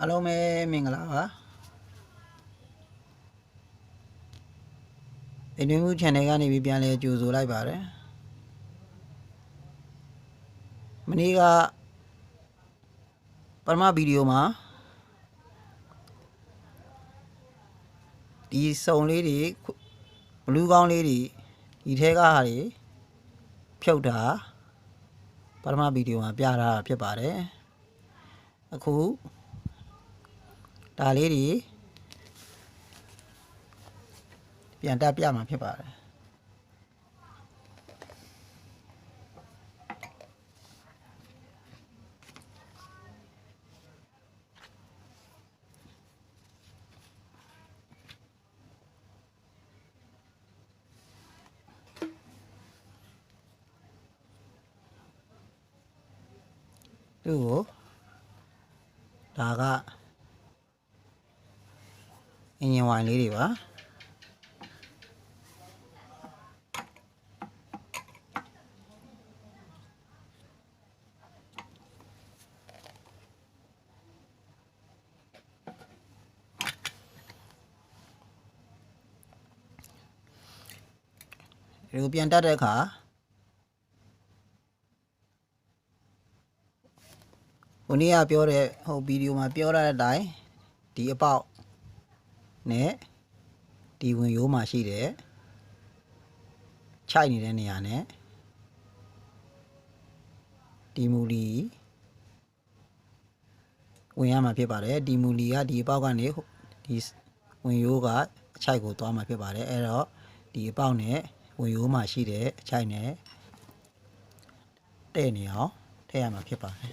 Alo mẹ mình là hả? Thì nếu như channel cái này bị biến lại chú rồi lại bảo đấy. Mình cái Parma video mà đi sông lấy đi lưu quang lấy đi thế cái này phiêu đã Parma video mà bia ra phiêu bảo đấy. Aku đã lấy đi biến đã bia mà phiêu bảo đấy. 그리고 다가 인연 와인 lấy đi 봐. 그리고 biến đã đấy cả. Hôm nay biểu đấy, hôm video mà biểu ra đấy, đi bảo nè, đi vùng yếu mà xí đấy, chạy này này nè, đi mù lì, vùng mà phía bảo đấy, đi mù lì đi bảo cái này, đi vùng yếu cái chạy của tôi mà phía bảo đấy, ở đó đi bảo nè, vùng yếu mà xí đấy, chạy nè, đây nè ó, thế mà phía bảo đấy.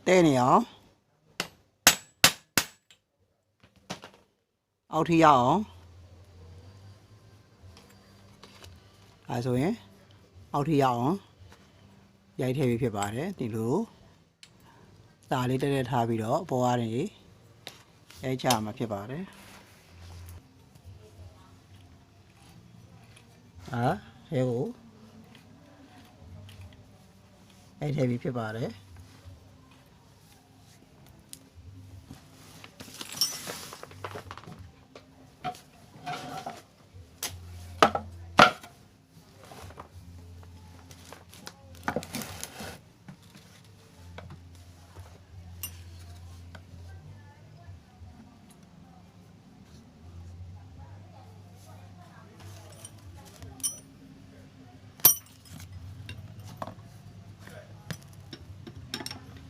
Đây nè ó, áo thì ó, rồi áo thì ó, vậy thì phía bảo đấy, thì lú, ta lấy đây thà bị đó, bỏ này, cái chả mà phía bảo đấy, hiểu, cái thì bị phía bảo đấy.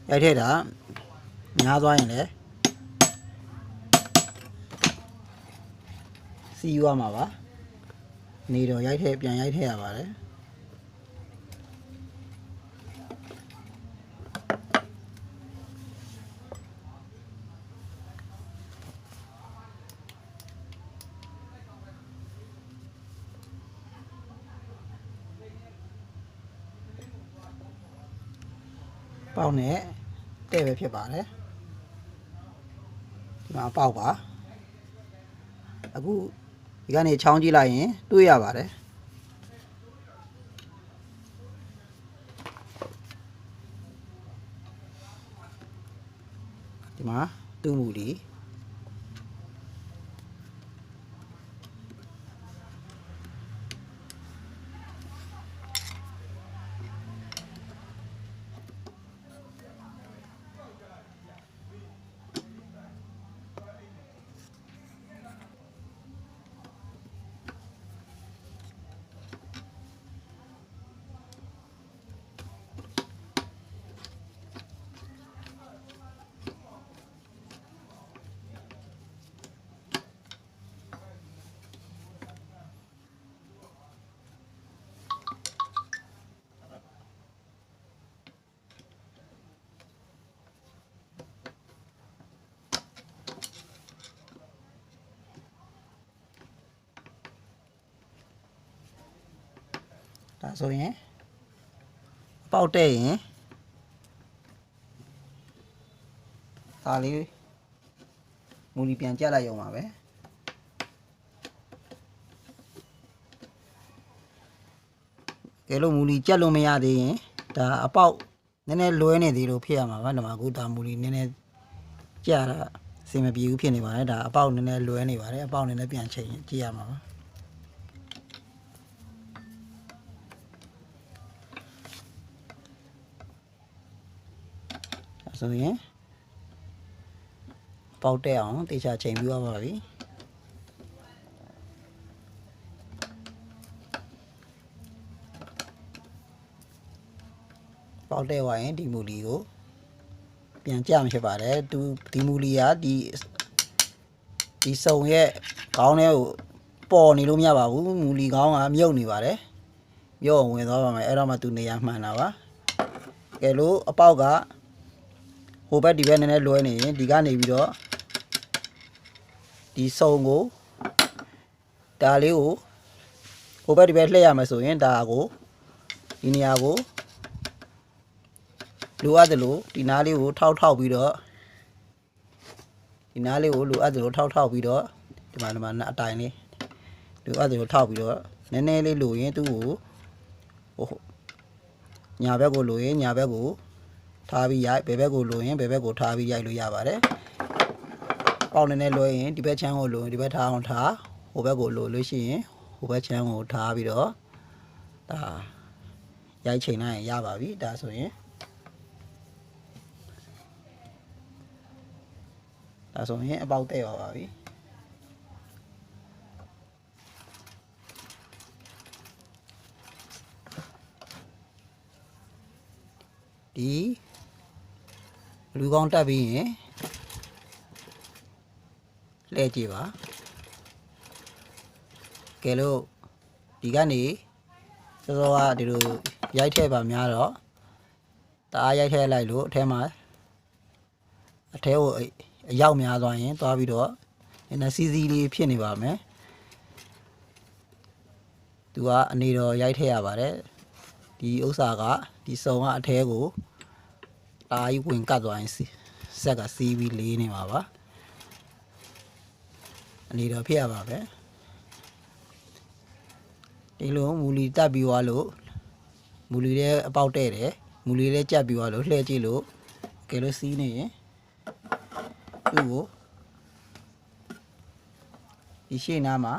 Vậy thế đó, nhà doa như thế, siêu mà bà, nị rồi vậy thế, vậy thế à bà đấy. Bao nè, tê về phía bà đấy. မှာပေါက်ပါအခုဒီကနေချောင်းကြည့်လိုက်ရင်တွေးရပါတယ်ဒီမှာတူးမှုလီဒါဆိုရင်ပေါက်တဲ့ရင်ဒါလေးမူလီပြန်ကြက်လိုက်ရုံပါပဲကဲလို့မူလီကြက်လို့မရသေးရင်ဒါအပေါက်နည်းနည်းလွဲနေသေးလို့ဖြစ်ရမှာပါဒီမှာအခုဒါမူလီနည်းနည်းကြက်တာအဆင်မပြေဘူးဖြစ်နေပါတယ်ဒါအပေါက်နည်းနည်းလွဲနေပါတယ်အပေါက်နည်းနည်းပြန်ချိန်ကြည့်ရမှာပါဆိုရင်ပေါက်တဲ့အောင်တေချာချိန်ပြီးသွားပါပြီပေါက်တဲ့ဝိုင်းဒီမူလီကိုပြန်ကြမှာဖြစ်ပါတယ်ဒီမူလီကဒီစုံရဲ့ခေါင်းထဲကိုပေါ်နေလို့မရပါဘူးမူလီခေါင်းကမြုပ်နေပါတယ်မြုပ်ဝင်သွားပါမယ်အဲ့တော့မှသူနေရာမှန်တာပါကဲလို့အပေါက်ကဟိုဘက်ဒီဘက်နည်းနည်းလွဲနေရင်ဒီကနေပြီးတော့ဒီစုံကိုဒါလေးကိုဟိုဘက်ဒီဘက်လှည့်ရမယ်ဆိုရင်ဒါကိုဒီနေရာကိုလိုအပ်တယ်လို့ဒီနားလေးကိုထောက်ပြီးတော့ဒီနားလေးကိုလိုအပ်တယ်လို့ထောက်ပြီးတော့ဒီမှာအတိုင်လေးလိုအပ်တယ်လို့ထောက်ပြီးတော့နည်းနည်းလေးလိုရင်သူ့ကိုဟိုညာဘက်ကိုလိုရင်ညာဘက်ကိုထားပြီးရိုက်ဘယ်ဘက်ကိုလိုရင်ဘယ်ဘက်ကိုထားပြီးရိုက်လို့ရပါတယ်ပေါက်နည်းနည်းလွှဲရင်ဒီဘက်ချမ်းကိုလိုရင်ဒီဘက်ထားအောင်ထားဟိုဘက်ကိုလိုလို့ရှိရင်ဟိုဘက်ချမ်းကိုထားပြီးတော့ဒါရိုက်ချိန်လိုက်ရင်ရပါပြီဒါဆိုရင်အပေါက်တဲ့ပါပြီဒီလူကောင်းတက်ပြီးရင်လှည့်ကြည့်ပါကဲလို့ဒီကနေစောစောကဒီလိုရိုက်ထည့်ပါများတော့တအားရိုက်ထည့်လိုက်လို့အထဲမှာအထဲကိုအရောက်များသွားရင်သွားပြီးတော့နည်းနည်းစီစီလေးဖြစ်နေပါမယ်သူကအနေတော်ရိုက်ထည့်ရပါတယ်ဒီဥစ္စာကဒီစုံကအထဲကိုတားကြီးဝင်ကတ်သွားရင်ဆက်ကစီးပြီးလေးနေမှာပါအနေတော်ဖြစ်ရပါပဲဒီလိုမူလီတက်ပြီးသွားလို့မူလီလည်းအပေါက်တဲ့တယ်မူလီလည်းကြက်ပြီးသွားလို့လှည့်ကြည့်လို့ကဲလို့စီးနေရင်သူ့ကိုဒီရှေ့နားမှာ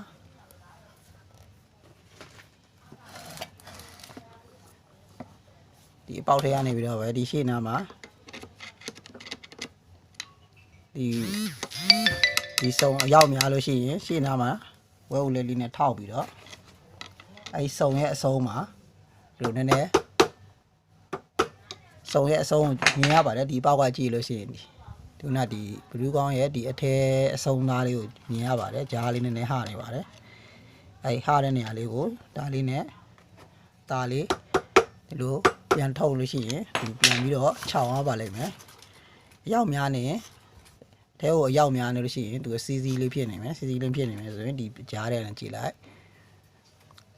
ဒီအပေါက်ထဲကနေပြီးတော့ပဲဒီရှေ့နားမှာဒီစုံအရောက်များလို့ရှိရင်ရှေ့နားမှာဝဲဦးလေးလေးနဲ့ထောက်ပြီးတော့အဲဒီစုံရဲ့အဆုံးမှာဒီလိုနည်းနည်းစုံရဲ့အဆုံးမြင်ရပါတယ်ဒီပေါက်ကကြည့်လို့ရှိရင်ဒီနာဒီဘလူးကောင်းရဲ့ဒီအထဲအဆုံးသားလေးကိုမြင်ရပါတယ်ကြားလေးနည်းနည်းဟနေပါတယ်အဲဒီဟတဲ့နေရာလေးကိုဒါလေးနဲ့ဒါလေးဒီလိုပြန်ထုတ်လို့ရှိရင်ဒီပြန်ပြီးတော့ခြောက်သွားပါလိမ့်မယ်အရောက်များနေထဲကိုအရောက်များနေလို့ရှိရင်သူစီစီလေးဖြစ်နေမယ်စီစီလေးဖြစ်နေမယ်ဆိုရင်ဒီကြားထဲနဲ့ကြည့်လိုက်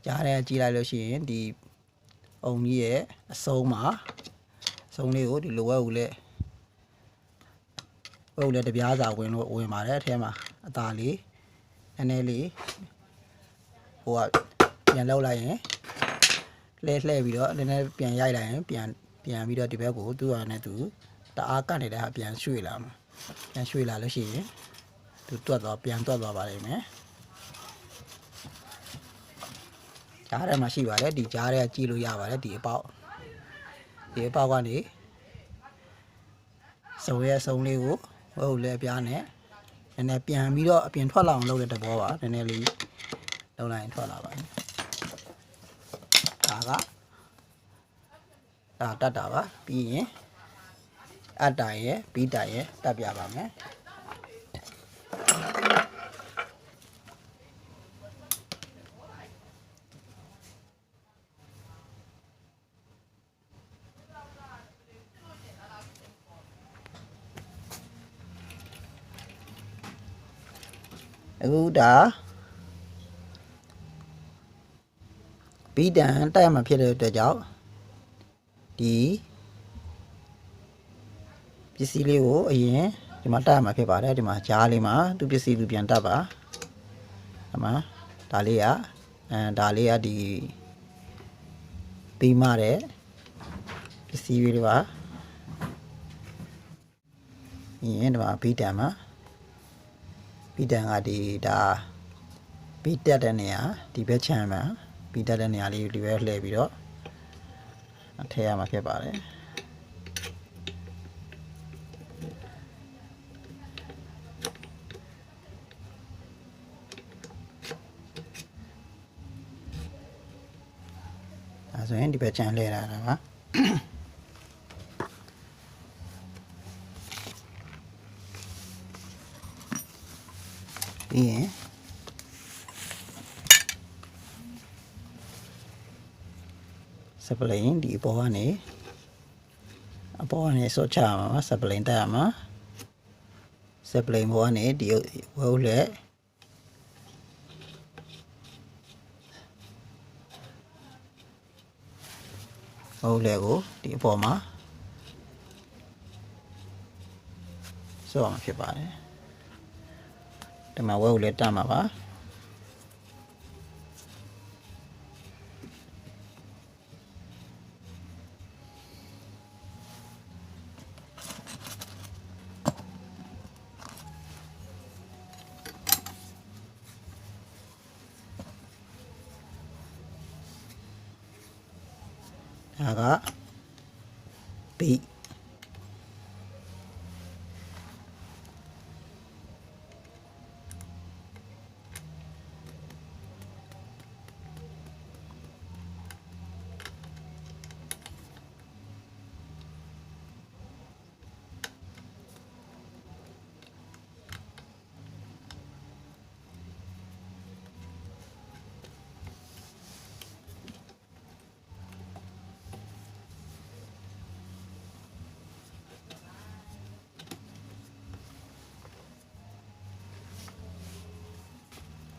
ကြားထဲကြည့်လိုက်လို့ရှိရင်ဒီအုံကြီးရဲ့အဆုံးမှာဆုံးလေးကိုဒီလိုဝဲဦးလဲ ဝဲဦးလည်းတပြားစာဝင်ပါတယ်အထဲမှာအသားလေးနည်းနည်းလေးဟိုကပြန်လောက်လိုက်ရင်လှဲပြီးတော့နည်းနည်းပြန်ရိုက်လိုက်ရင်ပြန်ပြီးတော့ဒီဘက်ကိုသူ့ဟာနဲ့သူတအားကတ်နေတဲ့ဟာပြန်ရွှေ့လာမှာပြန်ရွှေ့လာလို့ရှိရင်သူပြန်တွက်သွားပါလိမ့်မယ်ကြားထဲမှာရှိပါတယ်ဒီကြားထဲကြည့်လို့ရပါတယ်ဒီအပေါက်ကနေစုံလေးကိုဝဲဦးလည်းပြားနဲ့နည်းနည်းပြန်ပြီးတော့အပြင်ထွက်လာအောင်လုပ်တဲ့သဘောပါနည်းနည်းလေးလုပ်လိုက်ရင်ထွက်လာပါတယ်ဒါတတ်တာပါပြီးရင်အတ္တရဲ့ဘီတာရဲ့တက်ပြပါမယ်အခုဒါဘီတန်တက်မှာဖြစ်တဲ့အတွက်ကြောင့်ဒီပစ္စည်းလေးကိုအရင်ဒီမှာတက်ရမှာဖြစ်ပါတယ်ဒီမှာကြားလေးမှာသူပစ္စည်းသူပြန်တက်ပါဒီမှာဒါလေးကဒီပြီးမှတဲ့ပစ္စည်းလေးပါရင်ဒီမှာဘီတန်မှာဘီတန်ကဒါဘီတက်တဲ့နေရာဒီဘက်ချမ်းမှာဘီတက်တဲ့နေရာလေးဒီဘက်လှည့်ပြီးတော့ထည့်ရမှာဖြစ်ပါတယ်ဒါဆိုရင်ဒီဘက်ချမ်းလှည့်လာတာပါပြီးရင်စပလိန်ဒီအပေါ်ကနေဆော့ချရမှာစပလိန်တက်ရမှာစပလိန်ပေါ်ကနေဒီဝဲဦးလက်ကိုဒီအပေါ်မှာဆော့ရမှာဖြစ်ပါတယ်ဒီမှာဝဲဦးလက်တက်မှာပါဒါကဘီ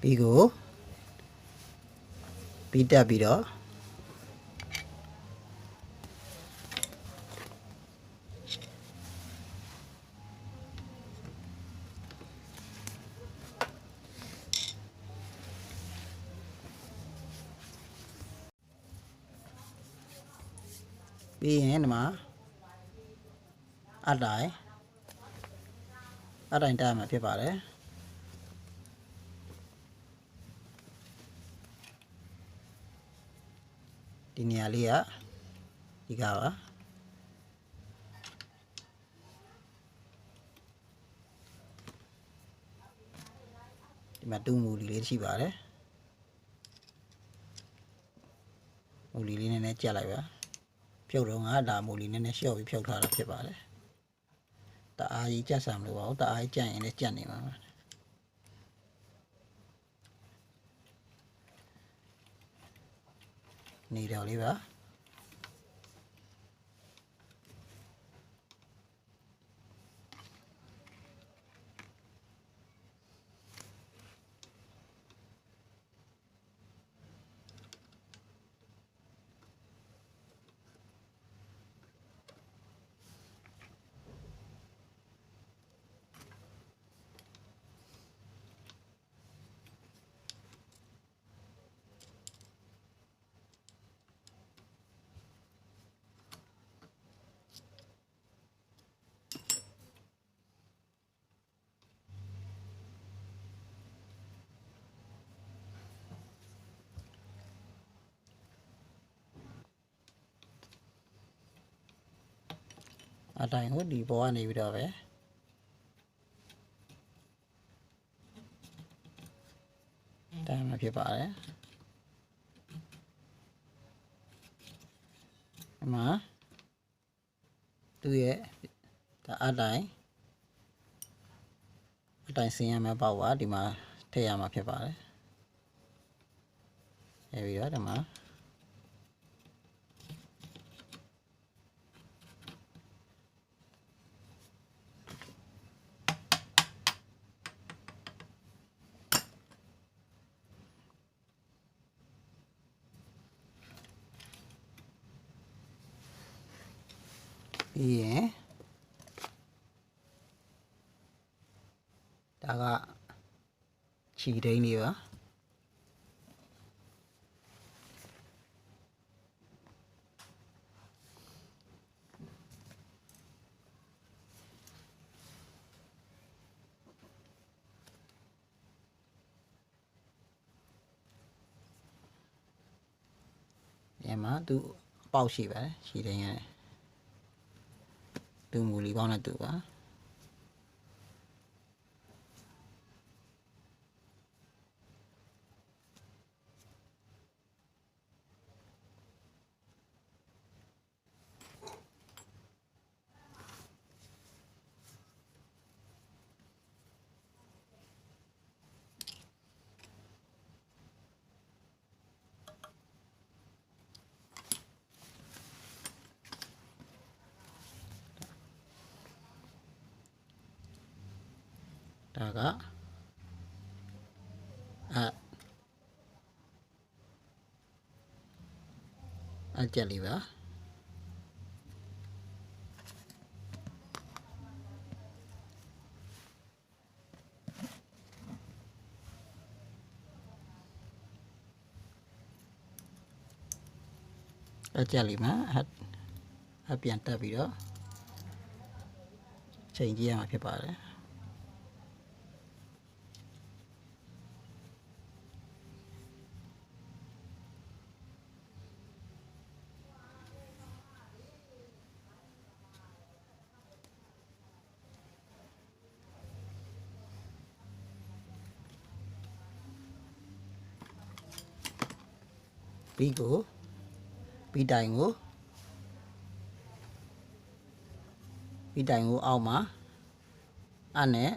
ပြီးကိုပြီးတက်ပြီးတော့ပြီးရင်ဒီမှာအတိုင်းတက်မှာဖြစ်ပါတယ်ဒီနေရာလေးကဒီကပါဒီမှာတူးမူလီလေးရှိပါတယ်မူလီလေးနည်းနည်းကြက်လိုက်ပါဖြုတ်တော့ငါဒါမူလီနည်းနည်းလျှော့ပြီးဖြုတ်ထားတာဖြစ်ပါတယ်တအားကြီးကြက်ဆံမလို့ပါဘူးတအားကြီးကြက်ရင်လည်းကြက်နေမှာပါနေတော့လေးပါ အတိုင်းကိုဒီဘောကနေပြီးတော့ပဲတိုင်းမှာဖြစ်ပါတယ်ဒီမှာသူ့ရဲ့ဒါအတိုင်းဆင်းရမယ့်ပေါက်ပါဒီမှာထည့်ရမှာဖြစ်ပါတယ်ပြီးတော့ဒီမှာပြီးရင်ဒါကခြီဒိန်းလေးပါဒီမှာသူအပေါက်ရှိပါတယ်ခြီဒိန်းရတယ်သူမူလီပေါင်းနဲ့သူပါဒါကအကြက်လေးပါအကြက်လေးမှာအပြန်တက်ပြီးတော့ချိန်ကြည့်ရမှာဖြစ်ပါတယ်ပြီးတိုင်ကိုအောက်မှာအဲ့နဲ့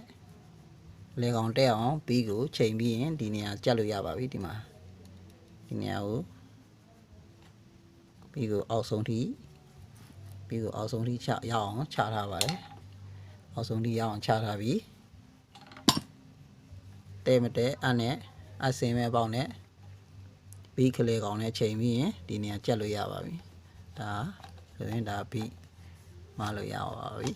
လေကောင်တက်အောင်ပြီးကိုချိန်ပြီးရင်ဒီနေရာကျက်လို့ရပါပြီဒီမှာဒီနေရာကိုပြီးကိုအောက်ဆုံးထိချရအောင်ချထားပါတယ်အောက်ဆုံးထိရအောင်ချထားပြီးတဲမတဲအဲ့နဲ့အစင်မဲ့ပေါက်နဲ့ပြီးကလေးကောင်နဲ့ချိန်ပြီးရင်ဒီနေရာကျက်လို့ရပါပြီဒါဆိုရင်ဒါပြီးမလို့ရပါပြီ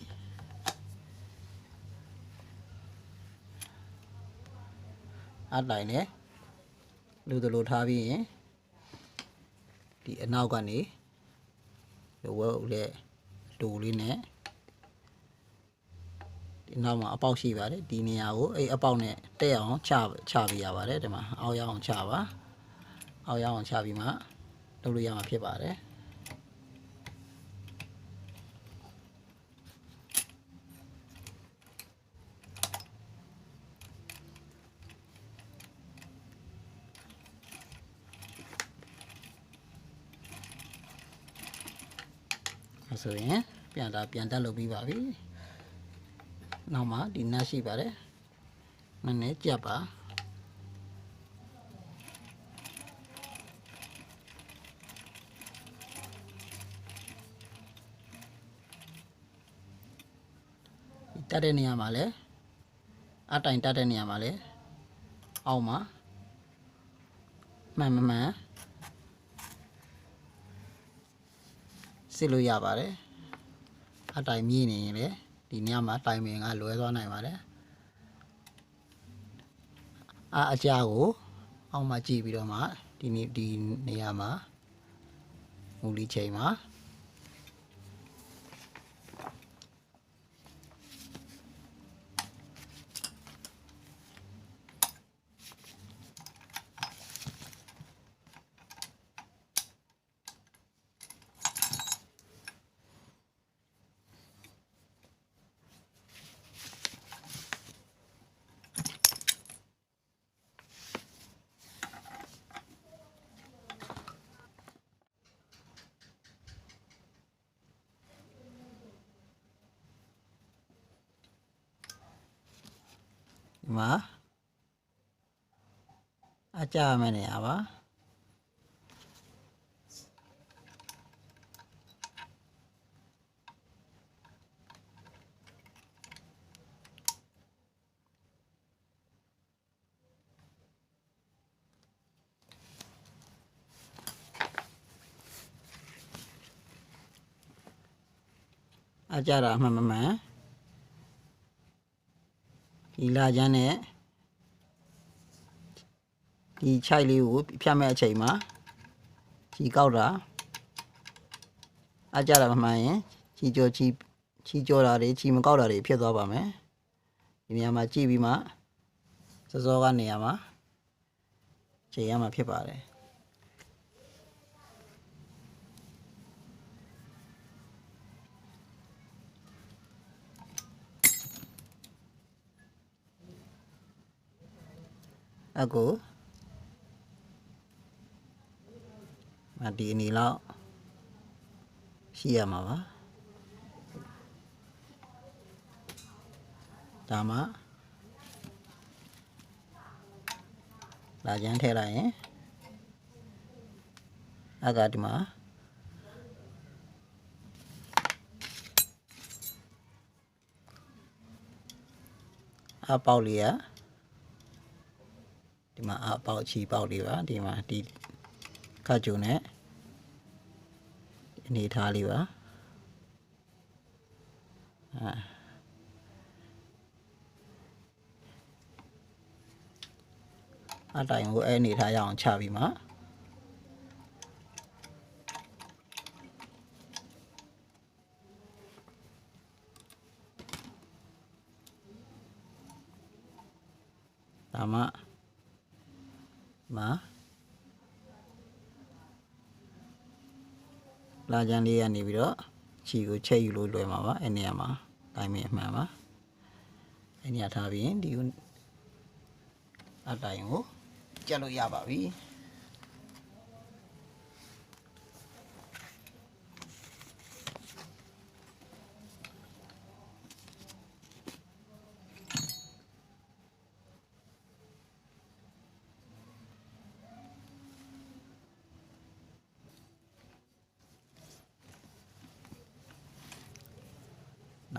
အတိုင်းနဲ့လူတို့လိုထားပြီးရင်ဒီအနောက်ကနေဝဲဦးလက်တူလေးနဲ့ဒီနောက်မှာအပေါက်ရှိပါတယ်ဒီနေရာကိုအဲ့အပေါက်နဲ့တက်အောင်ချပေးရပါတယ်ဒီမှာအောက်ရအောင်ချပါအောက်ရအောင်ချပြီးမှလုပ်လို့ရမှာဖြစ်ပါတယ်ဆိုရင်ပြန်တက်လုပ်ပြီးပါပြီနောက်မှဒီနတ်ရှိပါတယ်နည်းနည်းကြက်ပါတက်တဲ့နေရာမှာလဲအတိုင်တက်တဲ့နေရာမှာလဲအောက်မှာမှန်စစ်လို့ရပါတယ်အတိုင်မြည်နေရင်လေဒီနေရာမှာတိုင်ပင်ကလွဲသွားနိုင်ပါတယ်အကြာကိုအောက်မှာကြည့်ပြီးတော့မှဒီနေရာမှာမူလီချိန်မှာ မှာအကြရမယ့်နေရာပါအကြတာမှန်မှန်ဒီလာချမ်းနဲ့ဒီခြိုက်လေးကိုဖြတ်မဲ့အချိန်မှာခြီကောက်တာအကြတာမှန်ရင်ခြီကြောတာတွေခြီမကောက်တာတွေဖြစ်သွားပါမယ်ဒီနေရာမှာကြည့်ပြီးမှစောစောကနေရာမှာချိန်ရမှာဖြစ်ပါတယ်အခုဒီအနေလောက်ရှိရမှာပါဒါမှလာချမ်းထည့်လိုက်ရင်ဒီမှာအပေါက်လေးဒီမှာအပေါက်ချီပေါက်လေးပါဒီမှာဒီခတ်ကြုံနဲ့အနေထားလေးပါအတိုင်ကိုအနေထားရအောင်ချပြီးမှဒါမှလာချမ်းလေးကနေပြီးတော့ခြီကိုချက်ယူလို့လွယ်မှာပါအဲ့နေရာမှာတိုင်းမင်းအမှန်ပါအဲ့နေရာထားပြီးဒီအတိုင်ကိုကျက်လို့ရပါပြီ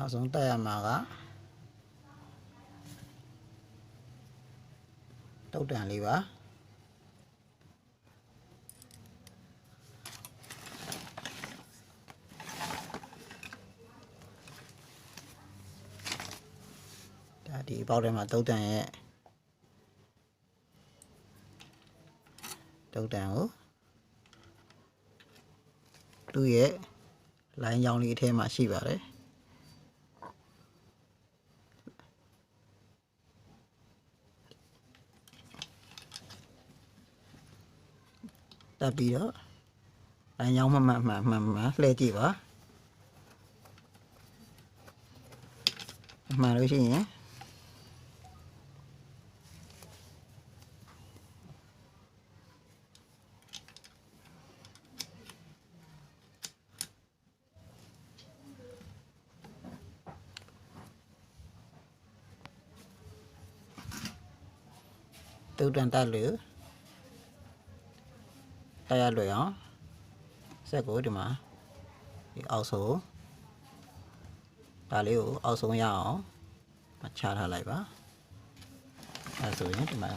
နောက်ဆုံးတက်ရမှာကတုတ်တန်လေးပါဒါဒီပေါက်ထဲမှာတုတ်တန်ရဲ့တုတ်တန်ကိုသူ့ရဲ့လိုင်းကြောင်းလေးအထဲမှာရှိပါတယ်တက်ပြီးတော့လိုင်းကြောင်းမှန်လှည့်ကြည့်ပါမှန်လို့ရှိရင်တုတ်တန်တက်လို့တက်ရလွယ်အောင်စက်ကိုဒီမှာဒီအောက်ဆုံးဒါလေးကိုအောက်ဆုံးရအောင်ချထားလိုက်ပါအဲဆိုရင်ဒီမှာ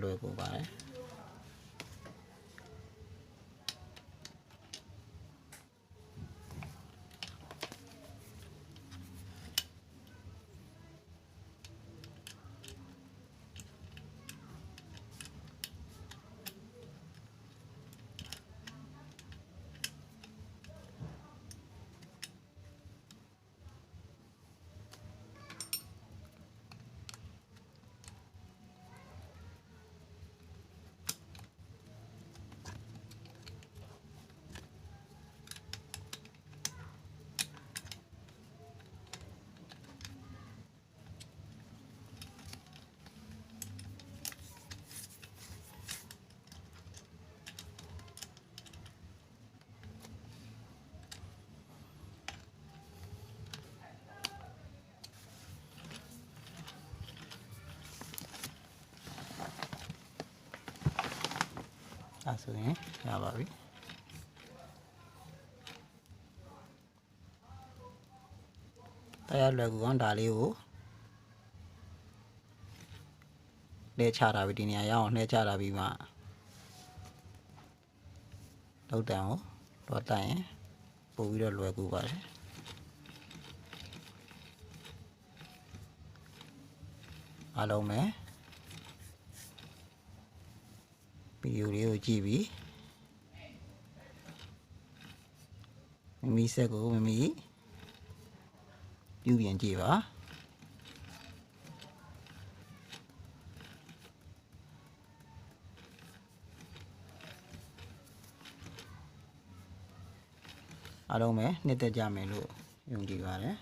လွယ်ကိုပါတယ် ဆိုရင်ရပါပြီတရားလွယ်ကူအောင်ဒါလေးကိုလဲချတာပြီဒီနေရာရအောင်လဲချတာပြီးမှလောက်တန်ကိုတော့တိုင်ရင်ပို့ပြီးတော့လွယ်ကူပါတယ်အားလုံးပဲဗီဒီယိုလေးကိုကြည့်ပြီးမိမိဆက်ကိုမိမိပြုပြင်ကြည့်ပါအားလုံးပဲနှစ်သက်ကြမယ်လို့ယုံကြည်ပါတယ်